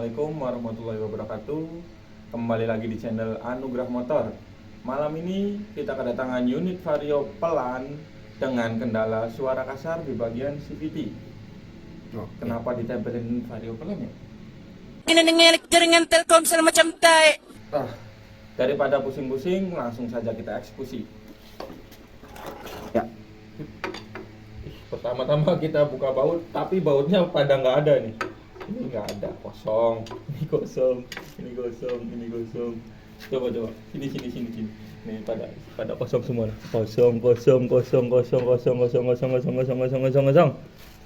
Assalamualaikum warahmatullahi wabarakatuh. Kembali lagi di channel Anugrah Motor. Malam ini kita kedatangan unit Vario pelan dengan kendala suara kasar di bagian CVT. Kenapa ditempelin Vario pelan ya? Ini dengan jaringan Telkomsel macam tai. Daripada pusing-pusing, langsung saja kita eksekusi. Ya. Pertama-tama kita buka baut, tapi bautnya pada nggak ada nih. Ini nggak ada, kosong. Ini kosong, ini kosong, ini kosong. Coba, sini. Nih pada kosong semua. Kosong.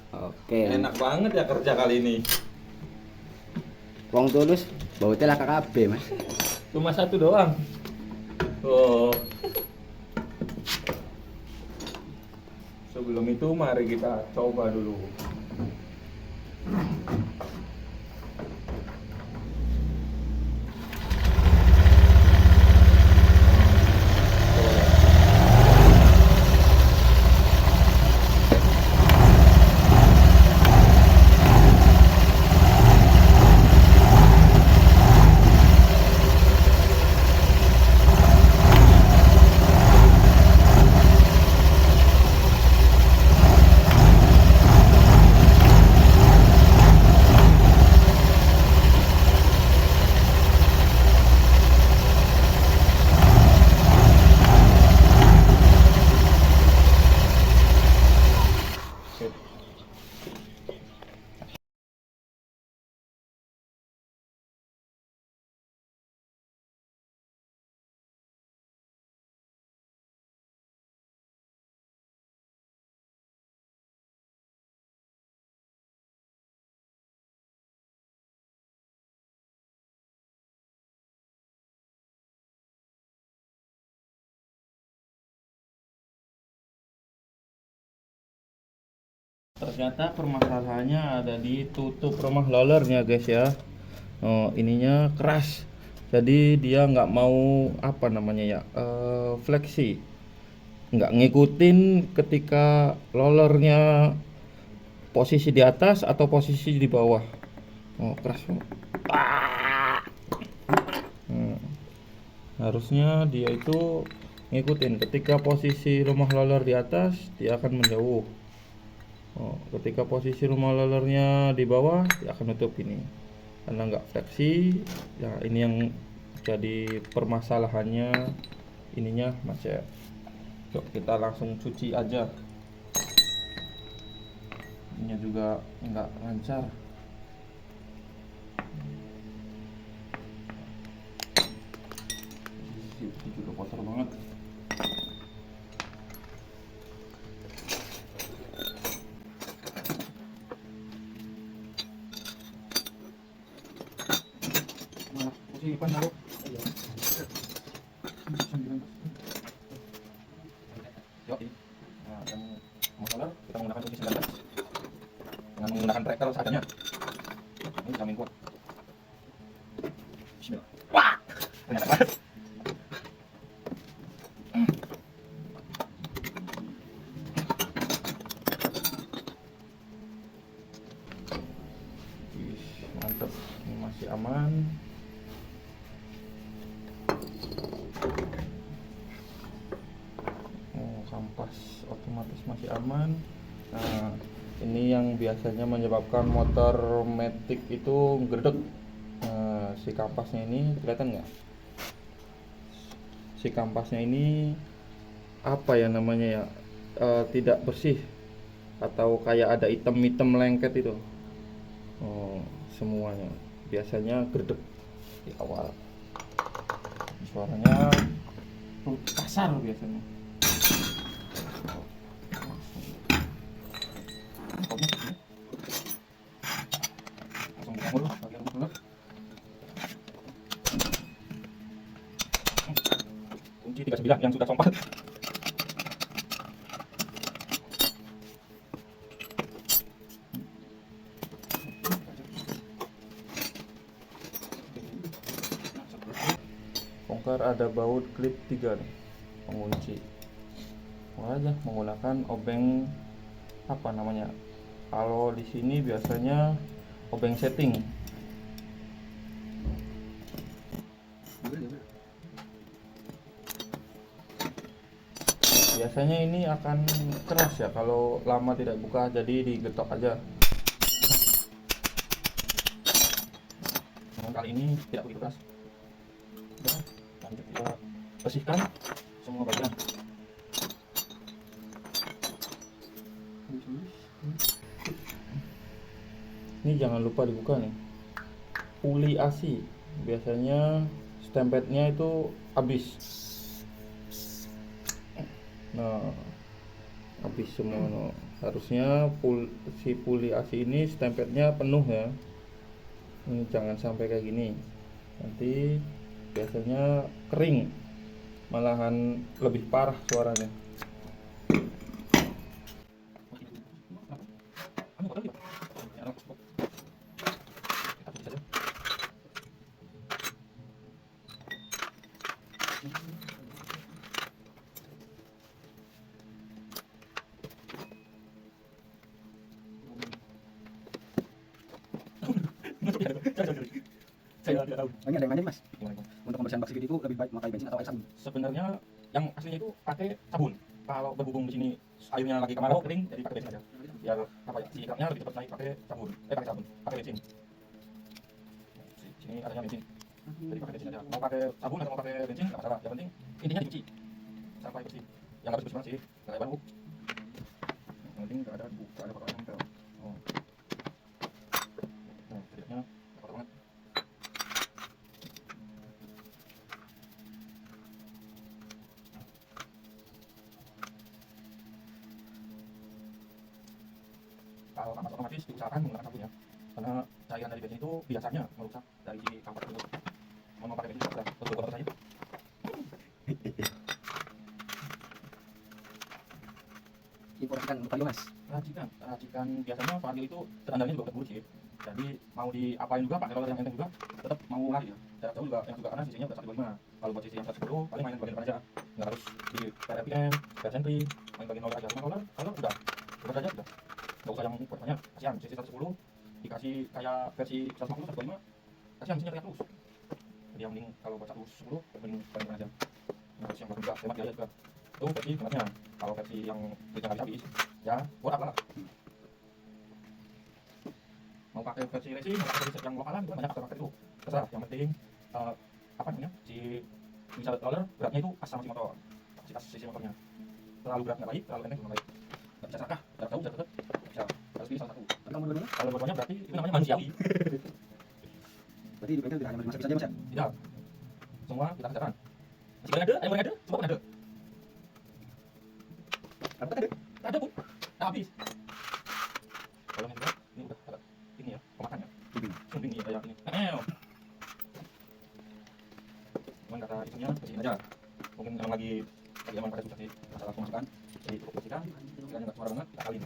Oke. Enak banget ya kerja kali ini. Wong tulus bautnya lah KKB, Mas. Cuma satu doang. Oh. Sebelum itu mari kita coba dulu. Ternyata permasalahannya ada di tutup rumah lolernya guys ya. Oh, ininya keras, jadi dia nggak mau apa namanya ya, fleksi, nggak ngikutin ketika lolernya posisi di atas atau posisi di bawah. Oh, keras. Hmm, Harusnya dia itu ngikutin ketika posisi rumah loler di atas, dia akan menjauh. Ketika posisi rumah lolernya di bawah, dia akan nutup ini. Karena nggak fleksi, ya ini yang jadi permasalahannya, ininya macet. Yuk kita langsung cuci aja. Ininya juga nggak lancar. Ini juga kotor banget. Posisi depan naruh. Yuk, nah, yang motor kita menggunakan posisi 19 dengan menggunakan tracker seadanya. Ini jamin kuat. Bismillah. Wah, ternyata kuat. Mantap, ini masih aman. Kampas otomatis masih aman. Nah, ini yang biasanya menyebabkan motor matic itu gerdek. Nah, si kampasnya ini kelihatan nggak? Si kampasnya ini apa ya namanya ya? Tidak bersih atau kayak ada item-item lengket itu. Semuanya biasanya gerdek di awal. Suaranya tuh kasar biasanya. Kunci 39 yang sudah sompat. Bongkar ada baut klip 3 nih, pengunci. Aja menggunakan obeng apa namanya? Kalau di sini biasanya obeng setting. Biasanya ini akan keras ya kalau lama tidak buka, jadi digetok aja. Namun kali ini tidak begitu keras. Udah, lanjut kita bersihkan semua bagian. Ini jangan lupa dibuka nih. Puli ASI, biasanya stempetnya itu habis. Nah, habis semua. No. Harusnya si puli ASI ini stempetnya penuh ya. Ini jangan sampai kayak gini. Nanti biasanya kering, malahan lebih parah suaranya. Saya tidak tahu. Ini ada yang nanya mas, Gimana, Bang? untuk pembersihan bak sirkuit itu lebih baik memakai bensin atau air sabun? Sebenarnya yang aslinya itu pakai sabun. Kalau berhubung di sini airnya lagi kemarau kering, jadi pakai bensin aja. Biar apa ya, si ikrapnya lebih cepat naik pakai sabun. Pakai bensin. Sini adanya bensin. Jadi pakai bensin aja. Mau pakai sabun atau mau pakai bensin nggak masalah. Yang penting intinya dicuci sampai bersih. Yang nggak bersih sih, nggak kayak baru. Yang penting nggak ada kotoran yang nempel. Oh. Nah, jadinya nggak kotor banget. Kalau kampas otomatis diusahakan menggunakan sabun ya, karena cairan dari bensin itu biasanya merusak dari si kampas tersebut. Mau pakai bensin bisa terus kotor saja. Informasikan untuk vario mas. Racikan biasanya vario itu standarnya juga berburu sih. Jadi mau diapain juga pakai roller yang enteng juga tetap mau lari ya. Jarak jauh juga enak juga karena sisinya udah 125. Kalau buat sisi yang 110 paling main bagian depan aja. Nggak harus di PRPM, PR sentri, main bagian roller aja. Cuma roller udah aja udah. Nggak usah yang banyak, kasihan sisi 110 dikasih kayak versi 150, 125, kasihan sisinya terlihat terus. Jadi yang mending kalau buat 110 mending paling depan aja. Nah, versi yang baru juga, hemat biaya juga. Itu versi hematnya. Kalau versi yang duitnya habis ya buat apa lah. Mau pakai versi racing, mau pakai versi yang lokalan juga banyak aftermarket itu. Terserah, yang penting apa namanya, si misal roller beratnya itu pas sama si motor, kapasitas sisi motornya. Terlalu berat nggak baik, terlalu enteng juga nggak baik. Nggak bisa serakah, jarak jauh bisa deket, bisa harus pilih salah satu. Tapi kamu dua-duanya? Kalau dua-duanya berarti itu namanya manusiawi. Berarti di bengkel tidak hanya rumah sakit saja mas ya? Tidak, semua kita kerjakan. Nasi goreng ada, ayam goreng ada, semua kan ada. Apa tadi? Tak ada pun, tak habis. Kalau yang berat, ini udah agak ini ya, pemakannya. Sumbing ya kayak ini. Cuman kata itunya bersihin aja. Mungkin emang lagi emang pada susah sih masalah pemasukan. Jadi cukup bersihkan, sekiranya nggak suara banget, kita kaliin.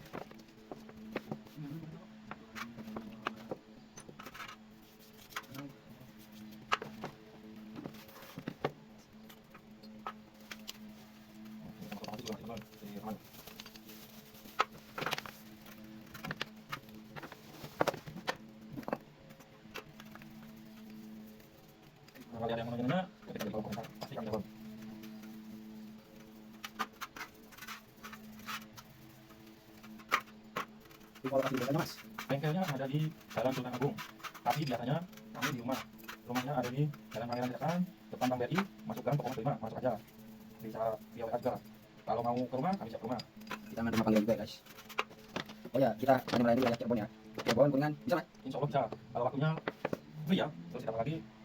Kalau ada yang mau nanya, ketika di kolom komentar pasti kami jawab. Di kolom kasih bengkelnya mas. Bengkelnya ada di Jalan Sultan Agung, tapi biasanya kami di rumah. Rumahnya ada di Jalan Pangeran Jakarta, depan Bank BRI, masuk gang Pokok 5, masuk aja. Bisa via WA juga. Kalau mau ke rumah, kami siap ke rumah. Kita ngambil rumah panggilan juga ya guys. Oh ya, kita hanya melayani wilayah Cirebon ya. Cirebon, Kuningan, bisa mas? Insya Allah bisa. Kalau waktunya free ya, terus kita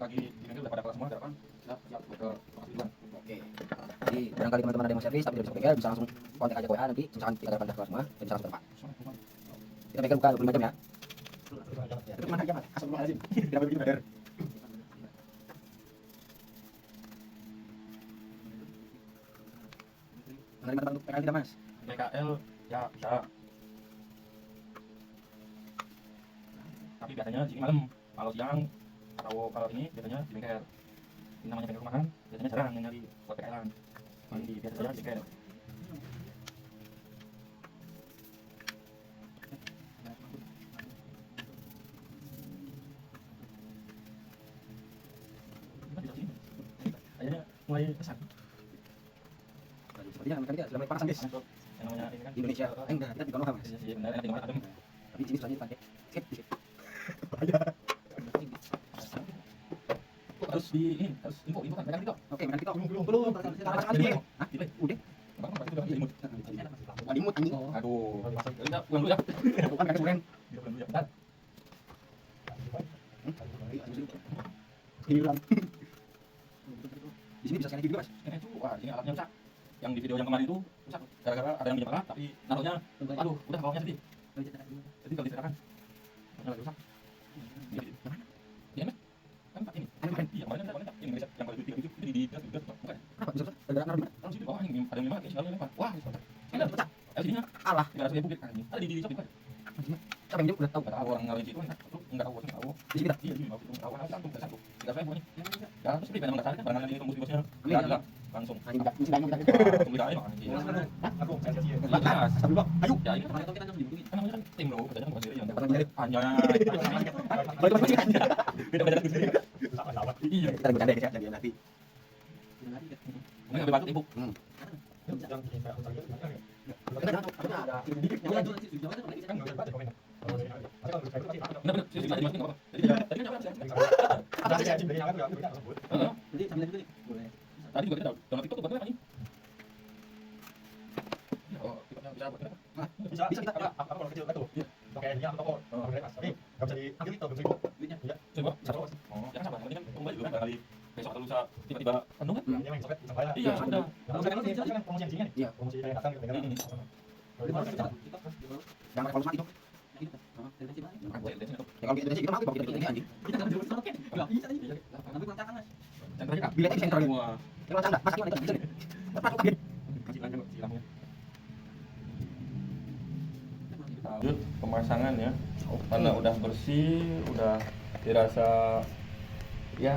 lagi di bengkel udah pada kelas semua, harapan kita siap buat ke lokasi duluan. Oke. Jadi barangkali teman-teman ada yang mau servis tapi tidak bisa ke bengkel, bisa langsung kontak aja ke WA nanti. Misalkan kita dapat kelas semua, dan bisa langsung tempat. Kita bengkel buka 25 jam ya. Itu mana aja mas? Astagfirullahaladzim. Tidak begitu benar. Menerima teman untuk PKL tidak mas? PKL ya bisa. Tapi biasanya di sini malam. Kalau siang atau kalau ini biasanya di bengkel. Ini namanya bengkel rumahan, biasanya jarang yang nyari buat PKL-an. Jadi biasa saja di bengkel. Kita bisa sini. mulai pesan. Aduh, sepertinya mekanika sudah mulai panasan guys. Yang namanya ini kan Indonesia, enggak, kita di Konoha mas. iya benar enak di mana adem. Tapi di sini susahnya dipakai. Skip, skip. Harus di ini harus info kan mereka TikTok. Oke, mekanika. Belum. Taruh sekali ya. Hah? Udah. Bang, pasti udah imut. Alimut anjing. Aduh, jadi kita pulang dulu ya. Bukan mekanika suren. Kita pulang dulu ya. Bentar. Hilang. Di sini bisa scan juga mas. Ini tuh, wah ini alatnya rusak. Yang di video yang kemarin itu rusak gara-gara ada yang pinjam alat tapi naruhnya aduh udah bawahnya sedih. Jadi kalau diserahkan lagi rusak. Iya mas, kan tak ini. Iya kemarin kan ini riset yang kalau itu di gas bukan. Kenapa bisa rusak? Gara-gara naruh di mana? Langsung di bawah ini ada yang lempar, kayak sekali lempar. Wah, ini pecah. LCD-nya Alah. 300.000 gitu anjing. Ada di shop itu. Siapa yang jauh udah tahu? Enggak tahu orang ngaruhin itu enggak tahu, enggak tahu. Di sini kita. Iya, ini mau tahu kan satu. 300.000 nih. Ya, terus beli memang dasarnya barang yang ditunggu bosnya. Iya. Enggak langsung. Anjing enggak, mesti banyak kita. Langsung beli aja anjing. Aku sensitif. Lantas. Asal dulu. Ayo. Ya ini kan namanya kan tim bro, kerjanya bukan sendiri yang Bukan sendiri. Anjay. Balik lagi. Beda-beda sendiri. Sama-sama. Iya. Kita bercanda ya, jangan nanti. Mungkin lebih bagus ibu. Yang bikin saya utang itu gimana ya? Jangan tuh, ada dikit. Kan nggak bisa baca komen. Kalau dari tapi kalau saya itu pasti ada. Benar-benar sih tadi masukin apa? Jadi tadi kan jawab Ada sih anjing dari yang aku ya beda tersebut. Jadi sambil lanjut nih. Boleh. Tadi juga kita tahu. Dalam TikTok tuh buat apa nih? Oh, TikToknya bisa buat apa? Bisa kita apa kalau kecil kan tuh. Pakai ini atau toko. Tapi nggak bisa diambil itu bisa Coba. Satu. Oh, jangan sabar. Ini kan kembali juga kan barangkali besok atau lusa tiba-tiba penuh kan? Dia main sopet iseng bayar. Iya, sudah. Kalau sekarang ini kan promosi yang nih. Iya. Promosi kayak datang gitu kan. Jangan kalau mati tuh. Ya kalau kita sih kita mau kita ini anjing. Dan terakhir Bila itu sentral. Wah. Yang macam enggak? Mas gimana itu? Lepas lagi. Kasih lanjut silangnya. Lanjut pemasangan ya. Karena udah bersih, udah dirasa ya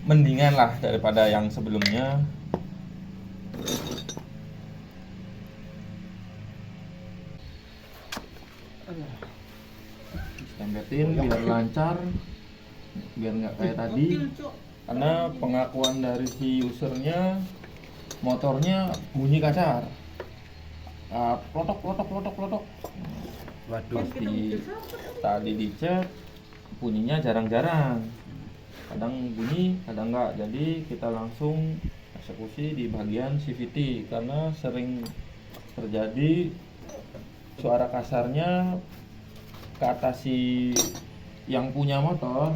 mendingan lah daripada yang sebelumnya. Tempetin biar lancar, biar nggak kayak tadi. Karena pengakuan dari si usernya motornya bunyi kasar. Plotok. Waduh. Pas tadi dicek bunyinya jarang-jarang. Kadang bunyi, kadang enggak. Jadi kita langsung eksekusi di bagian CVT karena sering terjadi suara kasarnya ke atas si yang punya motor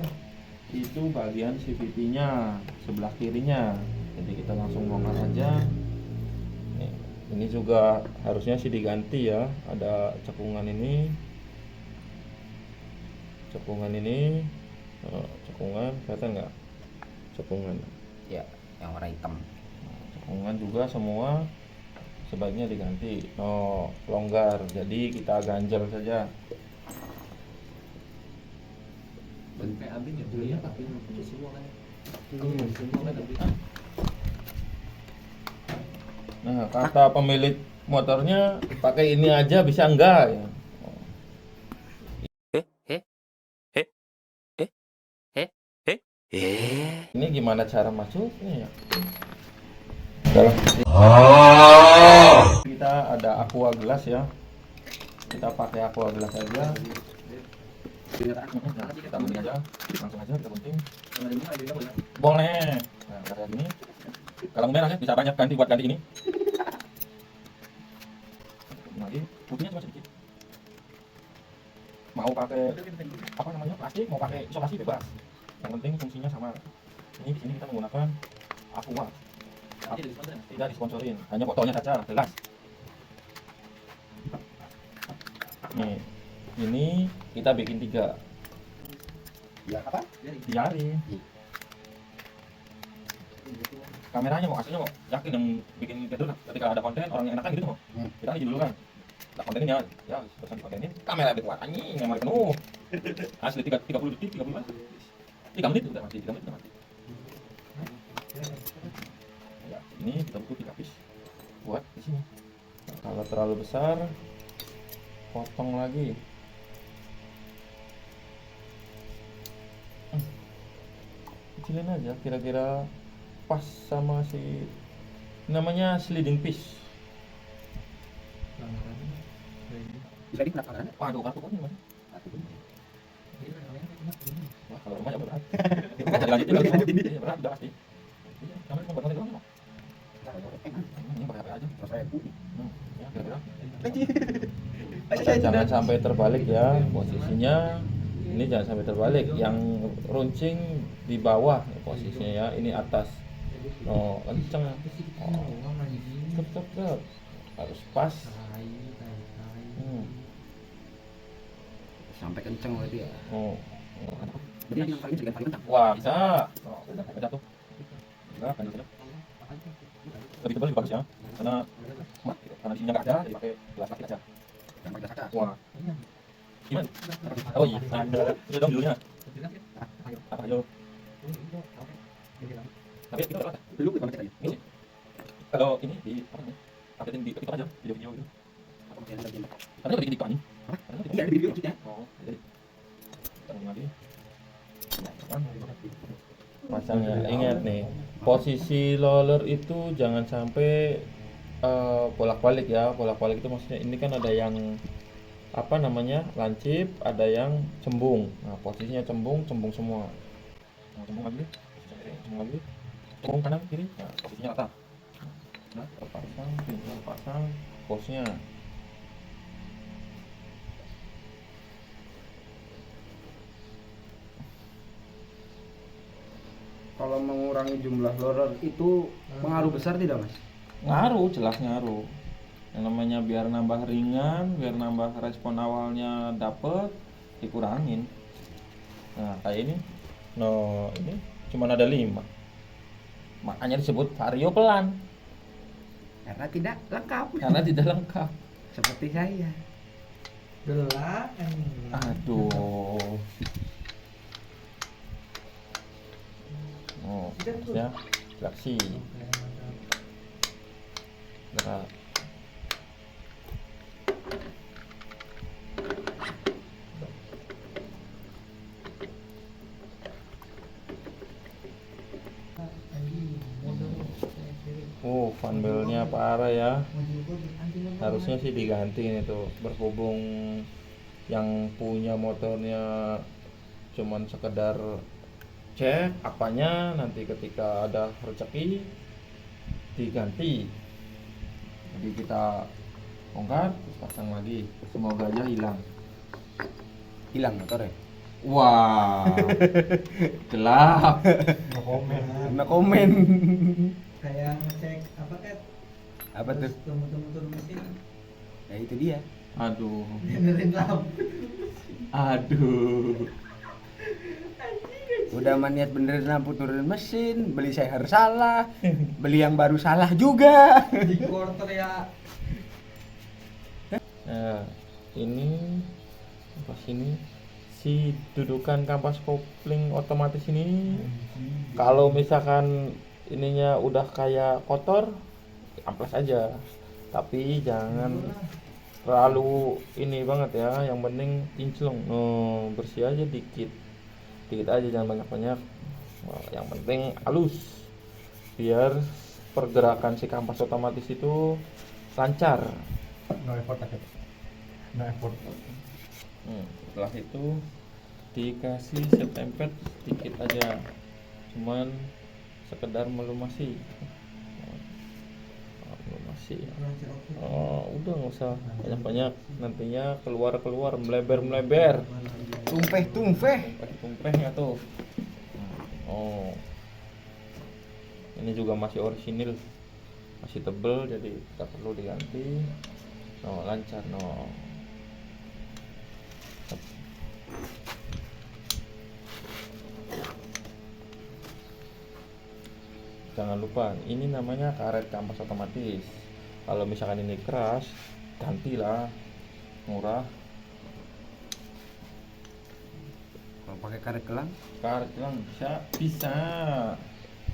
itu bagian CVT-nya sebelah kirinya. Jadi kita langsung bongkar aja. Nih, ini juga harusnya sih diganti ya. Ada cekungan ini, cekungan kelihatan nggak? Cekungan. Ya, yang warna hitam. Cekungan juga semua sebaiknya diganti. Oh, longgar. Jadi kita ganjel saja. Nah, kata pemilik motornya pakai ini aja bisa enggak ya? Ini gimana cara masuknya ya? Dalam. Kita ada aqua gelas ya. Kita pakai aqua gelas aja. Kita bunting aja, langsung aja kita bunting. Boleh. Nah, kayak gini. Kalau merah ya bisa banyak ganti buat ganti ini. Lagi putihnya cuma sedikit. Mau pakai apa namanya plastik, mau pakai isolasi bebas. Yang penting fungsinya sama. Ini di sini kita menggunakan aqua. Tidak disponsorin, hanya fotonya saja jelas. Nih, ini kita bikin 3. Ya apa? Diari. Kameranya mau aslinya mau yakin yang bikin video ketika ada konten orang yang enakan gitu mau. Kita ini dulu kan. Nah, kontennya ya pesan dikontenin kamera lebih kuat anjing memori penuh. Asli 30 detik 30 menit. 3 menit udah mati, 3 menit udah mati. Ya, ini kita butuh 3 piece buat di sini. Kalau terlalu besar potong lagi. kecilin aja, kira-kira pas sama si namanya sliding piece. Bisa di kenapa kan? Waduh, kartu kuning mas. Wah, kalau rumah ya berat. Kan lanjutin lagi. Iya, berat udah pasti. Iya, namanya cuma buat konten doang. Ini pakai apa aja? Terus saya Ya, kira-kira. Saya Jangan sampai terbalik ya posisinya. Ini jangan sampai terbalik. Yang runcing di bawah posisinya ya. Ini atas. Oh, kenceng. Oh. Tetap harus pas. sampai kenceng berarti ya. Oh. Jadi yang paling sedikit paling kencang. Wah, bisa. Oh, beda tuh. Enggak, kan saja. Lebih tebal lebih bagus ya. Karena karena di sini nggak ada, jadi pakai gelas plastik aja. Yang paling kaca. Wah. Gimana? Oh iya, ada. Sudah dong dulunya. Apa ayo? Tapi kita berapa? Dulu kita baca tadi. Ini sih. Kalau ini di apa namanya? Updatein di TikTok aja, video-video gitu. Apa yang tadi? Karena udah bikin di kan? Iya, ada video maksudnya. Oh, jadi kita ulang lagi. Masangnya ingat nih, posisi roller itu jangan sampai bolak-balik ya. Bolak-balik itu maksudnya ini kan ada yang apa namanya lancip, ada yang cembung. Nah posisinya cembung semua. Nah, cembung lagi, cembung kanan kiri. Nah posisinya rata. Nah terpasang, posnya. Kalau mengurangi jumlah roller itu pengaruh besar tidak, Mas? Ngaruh, jelas ngaruh. Yang namanya biar nambah ringan, biar nambah respon awalnya dapet, dikurangin. Nah kayak ini, no ini cuma ada 5, makanya disebut vario pelan Karena tidak lengkap. karena tidak lengkap. Seperti saya. Aduh. Oh, ya, fleksi. Gerak. Oh, fanbelnya parah ya. Harusnya sih diganti ini tuh. Berhubung yang punya motornya cuman sekedar cek apanya, nanti ketika ada rezeki diganti. Jadi kita bongkar terus pasang lagi. Semoga aja hilang. Hilang motornya. Wah, gelap. No komen. Kayak ngecek apa Ted? Apa tuh? Motor mesin Ya itu dia. Aduh, benerin lampu. aduh. Udah maniat benerin lampu turunin mesin, beli seher salah, beli yang baru salah juga. Di quarter ya. Nah, ini apa sini si dudukan kampas kopling otomatis ini kalau misalkan ininya udah kayak kotor amplas aja, tapi jangan terlalu ini banget ya, yang penting kinclong. Bersih aja dikit aja, jangan banyak-banyak. Yang penting halus biar pergerakan si kampas otomatis itu lancar. No effort pakai. No effort. Setelah itu dikasih set tempet sedikit aja, cuman sekedar melumasi. Udah nggak usah banyak-banyak, nantinya keluar meleber tumpeh ya tuh. Ini juga masih orisinil, masih tebel, jadi tak perlu diganti. Lancar. Jangan lupa, ini namanya karet kampas otomatis. Kalau misalkan ini keras, gantilah, murah. Kalau pakai karet kelang Karet bilang bisa.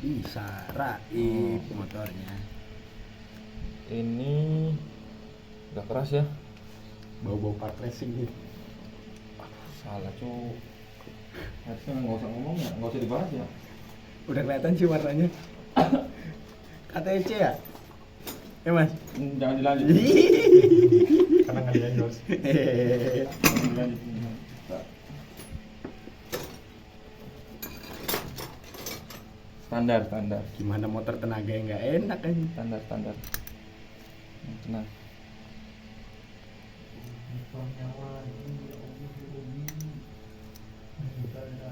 bisa raib motornya. Ini udah keras ya. Bau-bau kart racing gitu. Salah cu. Harusnya nggak usah ngomong ya, nggak usah dibahas ya. Udah kelihatan sih warnanya. KTC ya? Ya Mas? Jangan dilanjut. Karena nggak di endorse. Jangan dilanjut. Standar. Gimana motor tenaga yang nggak enak kan? Standar. Tenang.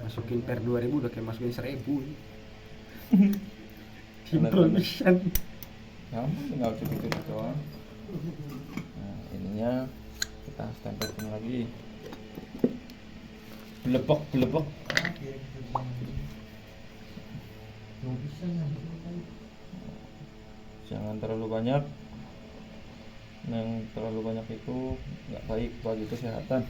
Masukin per 2000 udah kayak masukin 1000. Simple pisan. Gampang, tinggal cuci doang. Nah, ininya kita stempelin lagi. Belebek. Jangan terlalu banyak. Yang terlalu banyak itu nggak baik bagi kesehatan.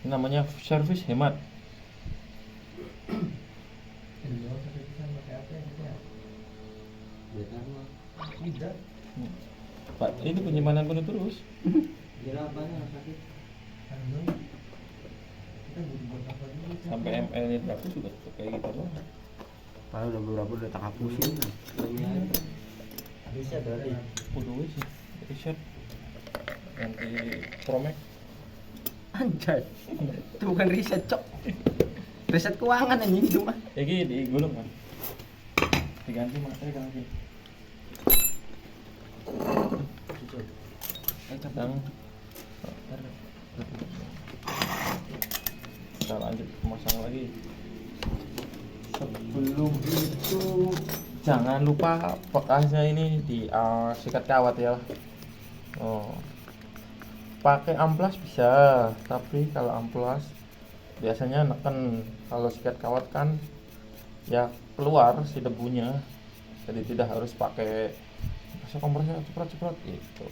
Namanya servis hemat. Pak, ini penyimpanan penuh terus. Sampai ml nya berapa sudah kayak gitu loh. Padahal udah beberapa udah tak hapusin. Bisa berarti. Udah sih. Reset. Ganti Promax. Anjay. Itu bukan riset, Cok. Riset keuangan anjing itu mah. Iki digulung kan. Diganti materai ganti. Sedang. Kita lanjut memasang lagi. Sebelum itu jangan lupa bekasnya ini di sikat kawat ya. Oh. Pakai amplas bisa, tapi kalau amplas biasanya neken. Kalau sikat kawat kan ya keluar si debunya, jadi tidak harus pakai kompresnya cepat gitu.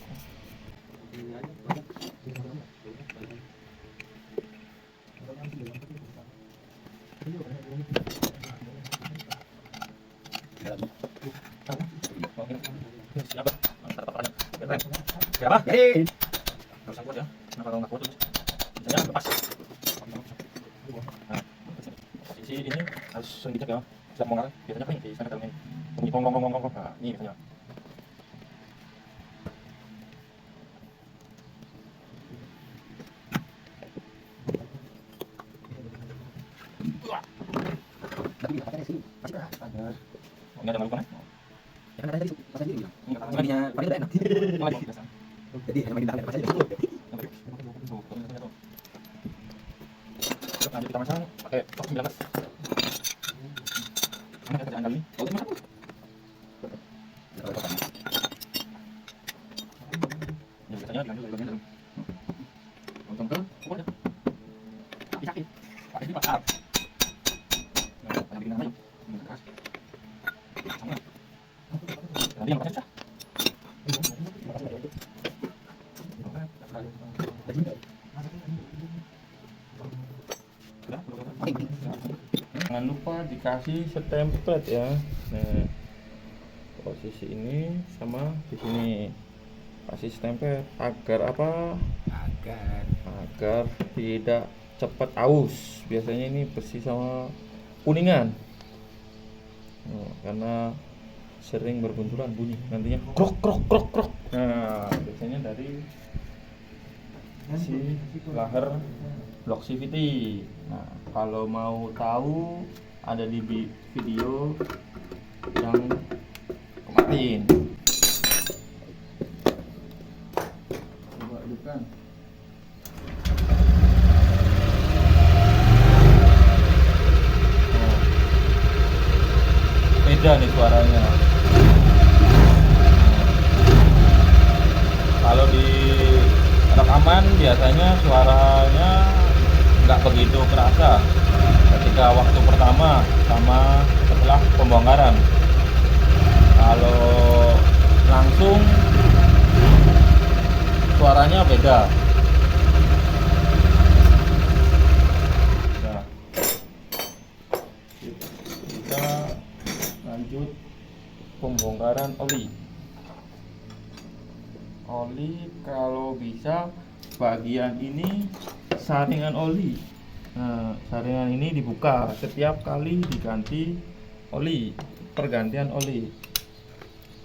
Siapa? Hei. Harus kuat ya, nah kalau nggak kuat terus misalnya lepas. Nah, posisi ini harus sering dicek ya, setiap mau ngalah biasanya apa yang di sana ini bunyi kong. Nah ini biasanya. Ini ada malukan ya? Ya kan ada tadi pas aja bilang. Enggak tahu. Cuma paling udah enak. Lagi biasa. Jadi main di dalam pas aja. Lanjut kita masang pakai top 19. Mana kerjaan kali ini? Oh, itu masuk. Ya biasanya dilanjut dari bagian dalam. Untung ke pokoknya. Disakin. Pakai ini pasar. Nah, yang bikin namanya. Ini keras. Sama. Nanti yang pasang. Jangan lupa dikasih stempel ya. Nah, posisi ini sama di sini kasih stempel agar apa? Agar tidak cepat aus. Biasanya ini bersih sama kuningan. Nah, karena sering berbunturan bunyi nantinya krok. Nah, biasanya dari si lahar blok CVT. Nah, kalau mau tahu ada di video yang kemarin. Coba hidupkan. Nah, beda nih suaranya. Kalau di rekaman biasanya suaranya nggak begitu kerasa ketika waktu pertama sama setelah pembongkaran. Kalau langsung suaranya beda. Nah, kita lanjut pembongkaran oli. Oli kalau bisa bagian ini saringan oli. Nah, saringan ini dibuka setiap kali diganti oli, pergantian oli.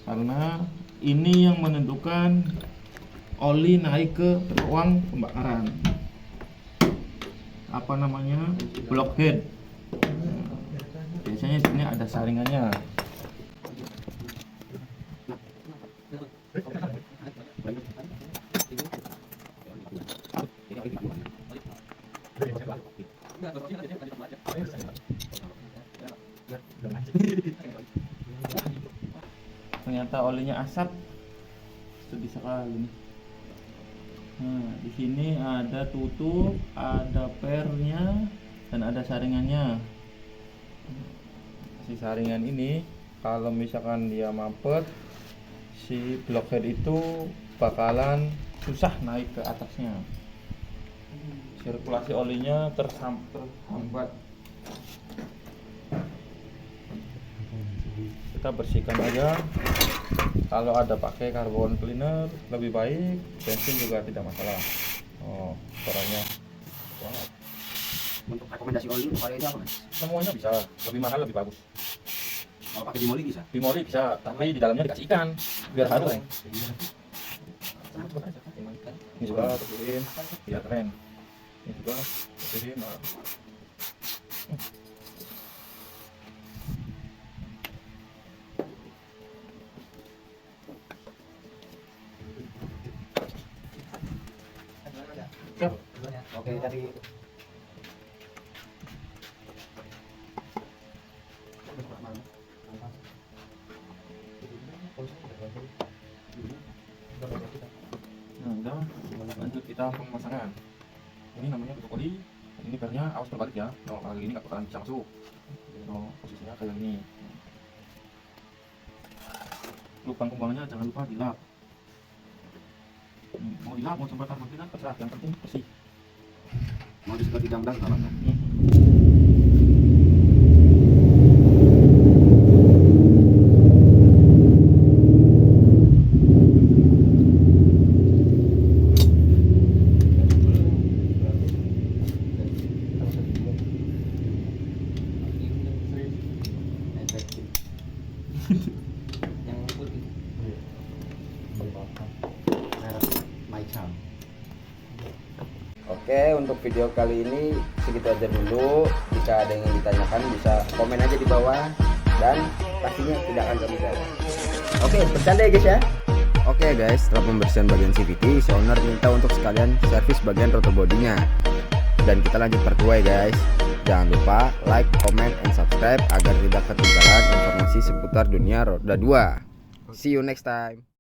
Karena ini yang menentukan oli naik ke ruang pembakaran. Apa namanya? Blockhead. Biasanya di sini ada saringannya. Ternyata olinya asap, sedih sekali nih. Nah, di sini ada tutup, ada pernya, dan ada saringannya. Si saringan ini kalau misalkan dia mampet, si blockhead itu bakalan susah naik ke atasnya. Sirkulasi olinya terhambat. Kita bersihkan aja. Kalau ada pakai carbon cleaner lebih baik, bensin juga tidak masalah. Oh, suaranya. Wow. Untuk rekomendasi oli untuk area itu apa, Mas? Semuanya bisa, lebih mahal lebih bagus. Kalau pakai bimoli bisa. Bimoli bisa, tapi di dalamnya dikasih ikan biar harum. Ini juga bersihin biar keren. Ini juga bersihin. Oke, dari Nah, udah lanjut kita pemasangan. Ini namanya tutup oli. Ini pernya awas terbalik ya. Kalau kali ini nggak bakalan bisa masuk. Kalau posisinya kayak gini. Lubang pembuangannya jangan lupa dilap. Mau dilap mau coba tambah tidak terserah, yang penting bersih. mau disedot 13 nggak apa-apa. Yang putih. Macam. Oke, untuk video kali ini segitu aja dulu. Jika ada yang ditanyakan bisa komen aja di bawah dan pastinya tidak akan kami jawab. Oke, bercanda ya guys ya. Oke guys, setelah pembersihan bagian CVT, si owner minta untuk sekalian servis bagian rotor bodinya. Dan kita lanjut part 2 ya guys. Jangan lupa like, comment, and subscribe agar tidak ketinggalan informasi seputar dunia roda 2. See you next time.